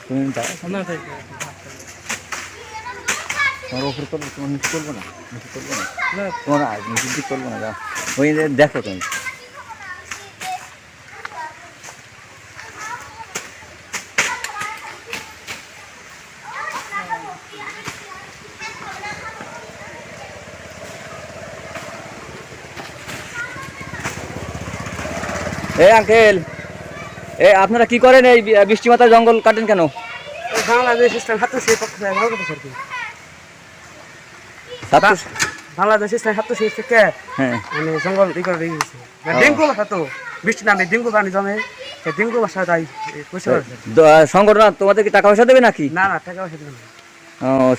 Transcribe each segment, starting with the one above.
তুমি দাও তোমার ওপর করবো, তোমার নিচে করবো না, নিচে করবো না, তোমার নিচের দিক করবো না, যাও ওই দেখো তুমি। আঙ্কেল, আপনারা কি করেন? এই বৃষ্টি মাথায় জঙ্গল কাটেন কেন? বাংলাদেশ ইসলাম ছাত্র শিবির থেকে মানে জঙ্গল ই করে দিয়েছে। ডেঙ্গু বাসা তো বৃষ্টি নামে ডেঙ্গু পানি জমে, ডেঙ্গু বাসা তাই সংগঠন তোমাদের কি টাকা পয়সা দেবে নাকি? না না, টাকা পয়সা দেবে না।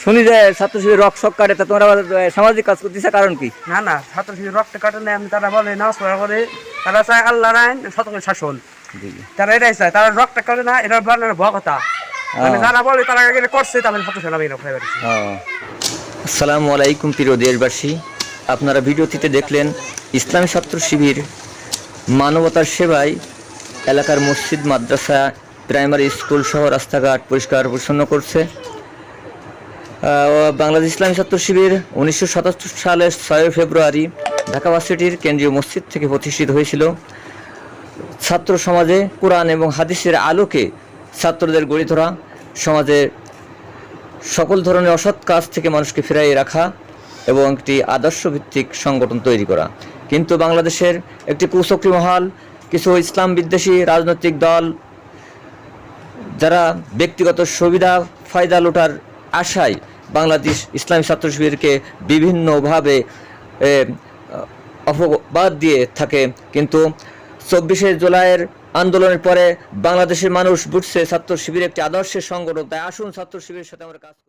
শুনি যে ছাত্র শিবির রক শক কাটে, তা তোমরা সামাজিক কাজ করতেছে কারণ কি? না না, ছাত্র শিবির রক্ত কাটে না, তারা বলে নামাজ পড়া করে, তারা চায় আল্লাহর আইন সতর্ক শাসন, তারা এটাই চায়, তারা রক্ত কাটে না, এটা বলার ভয় কথা, মানে যারা বলে তারা এটা করছে তাদের ছাত্র সেনা আসসালামু আলাইকুম প্রিয় দেশবাসী, আপনারা ভিডিওটিতে দেখলেন ইসলামী ছাত্র শিবির মানবতার সেবায় এলাকার মসজিদ, মাদ্রাসা, প্রাইমারি স্কুল সহ রাস্তাঘাট পরিষ্কার পরিচ্ছন্ন করছে। বাংলাদেশ ইসলামী ছাত্র শিবির 1977 সালের 6 ফেব্রুয়ারি ঢাকা ভার্সিটির কেন্দ্রীয় মসজিদ থেকে প্রতিষ্ঠিত হয়েছিল। ছাত্র সমাজে কোরআন এবং হাদিসের আলোকে ছাত্রদের গড়ে তোলা, সমাজে সকল ধরনের অসৎ কাজ থেকে মানুষকে ফিরিয়ে রাখা এবং একটি আদর্শ ভিত্তিক সংগঠন তৈরি করা। কিন্তু বাংলাদেশের একটি কুচক্রী মহল, কিছু ইসলাম বিদ্বেষী রাজনৈতিক দল, যারা ব্যক্তিগত সুবিধা ফায়দা লুটার আশায় বাংলাদেশ ইসলামী ছাত্র শিবিরকে বিভিন্নভাবে অপবাদ দিয়ে থাকে। কিন্তু 24শে জুলাইয়ের আন্দোলনের পরে বাংলাদেশের মানুষ বুঝছে ছাত্র শিবির একটি আদর্শের সংগঠন। তাই আসুন ছাত্র শিবিরের সাথে আমরা কাজ করি।